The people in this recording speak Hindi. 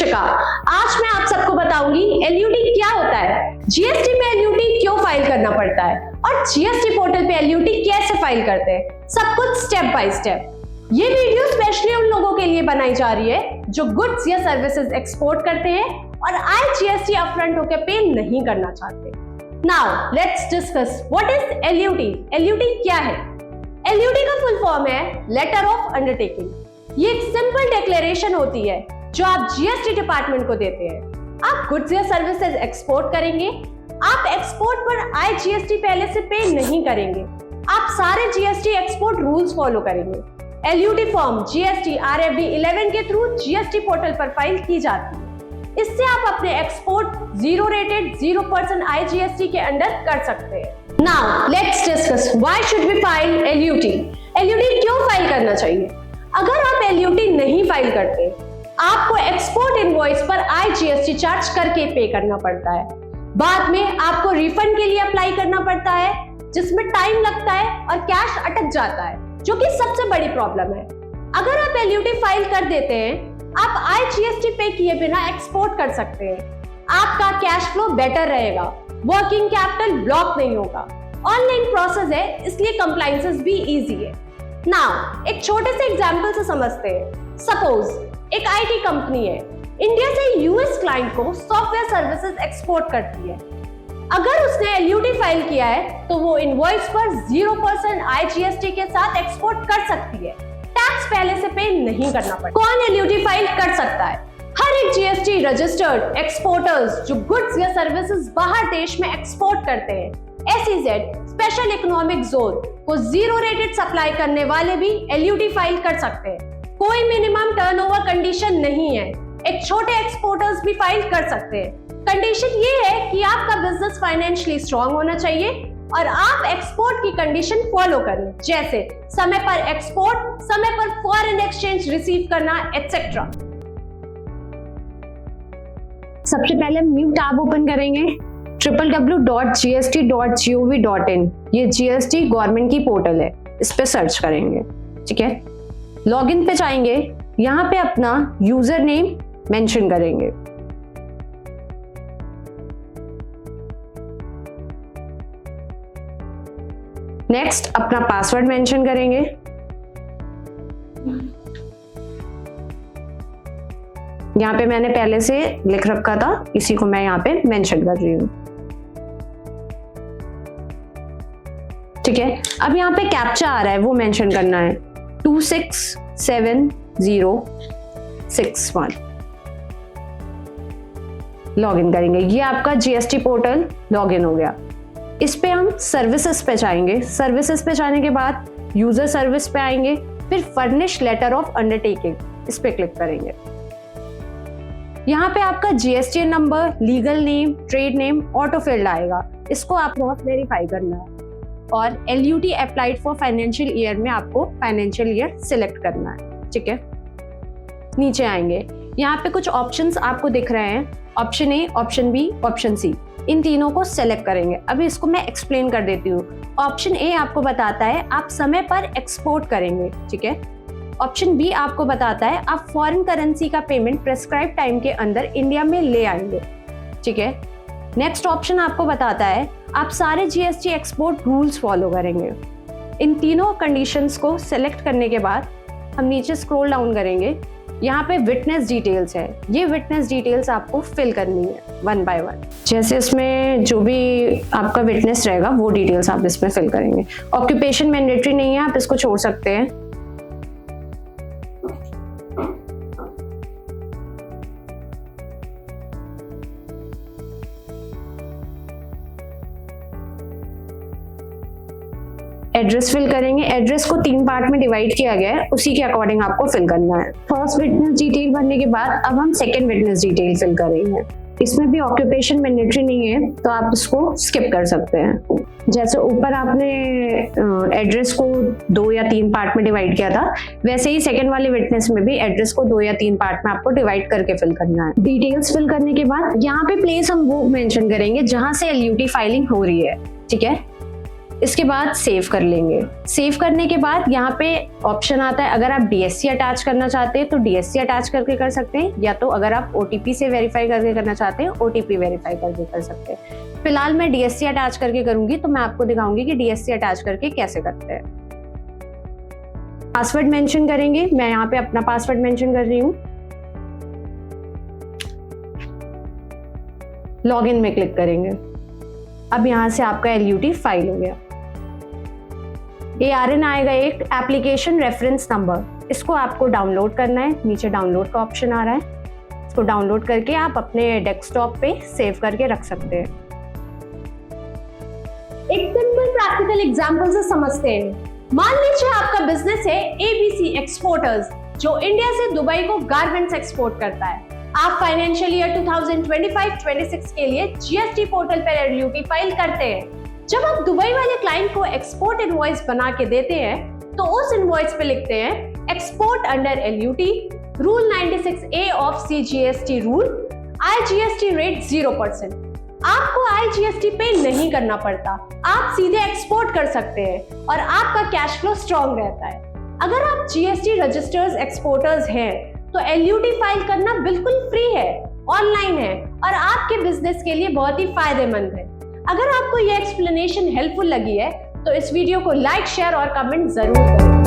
शिक्षिका। आज मैं आप सबको बताऊंगी एलयूटी क्या होता है, जीएसटी में एलयूटी क्यों फाइल करना पड़ता है और जीएसटी पोर्टल पे एलयूटी कैसे फाइल करते हैं, सब कुछ स्टेप बाय स्टेप। ये वीडियो स्पेशली उन लोगों के लिए बनाई जा रही है जो गुड्स या सर्विसेज एक्सपोर्ट करते हैं और जीएसटी अपफ्रंट होकर पे नहीं करना चाहते। Now let's discuss what is LUT. LUT क्या है? एलयूटी का फुल फॉर्म है लेटर ऑफ अंडरटेकिंग। ये एक सिंपल डिक्लेरेशन होती है जो आप जीएसटी डिपार्टमेंट को देते हैं। आप गुड्स या सर्विसेज एक्सपोर्ट करेंगे, आप एक्सपोर्ट पर जीएसटी पहले से पे नहीं करेंगे, आप सारे जीएसटी एक्सपोर्ट रूल्स फॉलो करेंगे। एलयूटी फॉर्म जीएसटी RFD 11 के थ्रू जीएसटी पोर्टल पर फाइल की जाती है। इससे आप अपने एक्सपोर्ट 0 रेटेड 0% जीएसटी के अंडर कर सकते हैं। Now let's discuss why should we file LUT. LUT क्यों फाइल करना चाहिए? अगर आप एलयूटी नहीं फाइल करते, आपको एक्सपोर्ट इनवॉइस पर जीएसटी चार्ज करके पे करना पड़ता है। बाद में आपको रिफंड के लिए अप्लाई करना पड़ता है, जिसमें टाइम लगता है और कैश अटक जाता है, जो कि सबसे बड़ी प्रॉब्लम है। अगर आप एलयूटी फाइल कर देते हैं, आप जीएसटी पे किए बिना एक्सपोर्ट कर सकते हैं। आपका कैश फ्लो बेटर रहेगा, वर्किंग कैपिटल ब्लॉक नहीं होगा। ऑनलाइन प्रोसेस है, इसलिए कंप्लायंसेस भी इजी है। नाउ एक छोटे से एग्जांपल से समझते हैं। सपोज एक आईटी कंपनी है, इंडिया से यूएस क्लाइंट को सॉफ्टवेयर सर्विसेज एक्सपोर्ट करती है। अगर उसने एलयूटी फाइल किया है तो वो इनवॉइस पर 0% जीएसटी के साथ एक्सपोर्ट कर सकती है। टैक्स पहले से पे नहीं करना पड़ता। कौन एलयूटी फाइल कर सकता है? हर एक जीएसटी रजिस्टर्ड एक्सपोर्टर्स जो गुड्स या सर्विसेज बाहर देश में एक्सपोर्ट करते हैं। SEZ स्पेशल इकोनॉमिक जोन को 0 रेटेड सप्लाई करने वाले भी एलयूटी फाइल कर सकते हैं। कोई मिनिमम टर्नओवर कंडीशन नहीं है, एक छोटे एक्सपोर्टर्स भी फाइल कर सकते हैं। कंडीशन ये है कि आपका बिजनेस फाइनेंशियली स्ट्रांग होना चाहिए और आप एक्सपोर्ट की कंडीशन फॉलो करें, जैसे समय पर एक्सपोर्ट, समय पर फॉरेन एक्सचेंज रिसीव करना एटसेट्रा। सबसे पहले हम न्यू टैब ओपन करेंगे, www.gst.gov.in। ये जीएसटी गवर्नमेंट की पोर्टल है, इस पे सर्च करेंगे। ठीक है, लॉगिन पे जाएंगे, यहाँ पे अपना यूजर नेम मेंशन करेंगे। नेक्स्ट अपना पासवर्ड मेंशन करेंगे। यहाँ पे मैंने पहले से लिख रखा था, इसी को मैं यहाँ पे मेंशन कर रही हूँ। ठीक है, अब यहाँ पे कैप्चा आ रहा है, वो मेंशन करना है 267061। लॉगिन करेंगे, ये आपका जीएसटी पोर्टल लॉगिन हो गया। इस पे हम सर्विसेज पे जाएंगे। सर्विसेज पे जाने के बाद यूजर सर्विस पे आएंगे, फिर फर्निश लेटर ऑफ अंडरटेकिंग, इस पे क्लिक करेंगे। यहाँ पे आपका GST number, legal name, trade name auto field आएगा, इसको आपको वेरीफाई करना है। और LUT applied for financial year में आपको फाइनेंशियल ईयर सिलेक्ट करना है। ठीक है, नीचे आएंगे, यहाँ पे कुछ ऑप्शंस आपको दिख रहे हैं, option A, option B, option C. इन तीनों को सेलेक्ट करेंगे। अभी इसको मैं एक्सप्लेन कर देती हूँ। ऑप्शन ए आपको बताता है आप समय पर एक्सपोर्ट करेंगे। ठीक है, ऑप्शन बी आपको बताता है आप फॉरेन करेंसी का पेमेंट प्रेस्क्राइब टाइम के अंदर इंडिया में ले आएंगे। ठीक है, नेक्स्ट ऑप्शन आपको बताता है आप सारे जीएसटी एक्सपोर्ट रूल्स फॉलो करेंगे। इन तीनों कंडीशंस को सेलेक्ट करने के बाद हम नीचे स्क्रॉल डाउन करेंगे, यहाँ पे विटनेस डिटेल्स है। ये विटनेस डिटेल्स आपको फिल करनी है 1 by 1। जैसे इसमें जो भी आपका विटनेस रहेगा वो डिटेल्स आप इसमें फिल करेंगे। ऑक्यूपेशन मैंडेटरी नहीं है, आप इसको छोड़ सकते हैं। एड्रेस फिल करेंगे। एड्रेस को 3 पार्ट में डिवाइड किया गया है, उसी के अकॉर्डिंग आपको फिल करना है। फर्स्ट विटनेस डिटेल भरने के बाद अब हम सेकंड विटनेस डिटेल फिल करेंगे। इसमें भी ऑक्यूपेशन मैंडेटरी नहीं है, तो आप इसको स्किप कर सकते हैं। जैसे ऊपर आपने एड्रेस को 2 या 3 पार्ट में डिवाइड किया था, वैसे ही सेकंड वाले विटनेस में भी एड्रेस को 2 या 3 पार्ट में आपको डिवाइड करके फिल करना है। डिटेल्स फिल करने के बाद यहाँ पे प्लेस हम वो मेंशन करेंगे जहां से एलयूटी फाइलिंग हो रही है। ठीक है, इसके बाद सेव कर लेंगे। सेव करने के बाद यहाँ पे ऑप्शन आता है, अगर आप डीएससी अटैच करना चाहते हैं तो डीएससी अटैच करके कर सकते हैं, या तो अगर आप ओटीपी से वेरीफाई करके करना चाहते हैं ओटीपी वेरीफाई करके कर सकते हैं। फिलहाल मैं डीएससी अटैच करके करूंगी, तो मैं आपको दिखाऊंगी कि डीएससी अटैच करके कैसे करते हैं। पासवर्ड मेंशन करेंगे, मैं यहाँ पे अपना पासवर्ड मेंशन कर रही हूँ। लॉगिन में क्लिक करेंगे। अब यहाँ से आपका LUT फाइल हो गया। ARN आएगा एक एप्लीकेशन रेफरेंस नंबर, इसको आपको डाउनलोड करना है। नीचे डाउनलोड का ऑप्शन आ रहा है, इसको डाउनलोड करके आप अपने डेस्कटॉप पे सेव करके रख सकते हैं। एक सिंपल प्रैक्टिकल एग्जांपल से समझते हैं। मान लीजिए आपका बिजनेस है ABC एक्सपोर्टर्स, जो इंडिया से दुबई को गारमेंट्स एक्सपोर्ट करता है। आप फाइनेंशियल ईयर 2025-26 के लिए GST पोर्टल पर LUT फाइल करते हैं। जब आप दुबई वाले क्लाइंट को एक्सपोर्ट इनवॉइस बना के देते हैं, तो उस इनवॉइस पे लिखते हैं export under LUT, rule 96A of CGST rule, IGST rate 0%। आपको IGST पे नहीं करना पड़ता, आप सीधे एक्सपोर्ट कर सकते हैं और आपका कैश फ्लो स्ट्रॉन्ग रहता है। अगर आप GST रजिस्टर्स एक्सपोर्टर्स हैं, तो LUT फाइल करना बिल्कुल फ्री है, ऑनलाइन है और आपके बिजनेस के लिए बहुत ही फायदेमंद है। अगर आपको यह एक्सप्लेनेशन हेल्पफुल लगी है, तो इस वीडियो को लाइक, शेयर और कमेंट जरूर करें।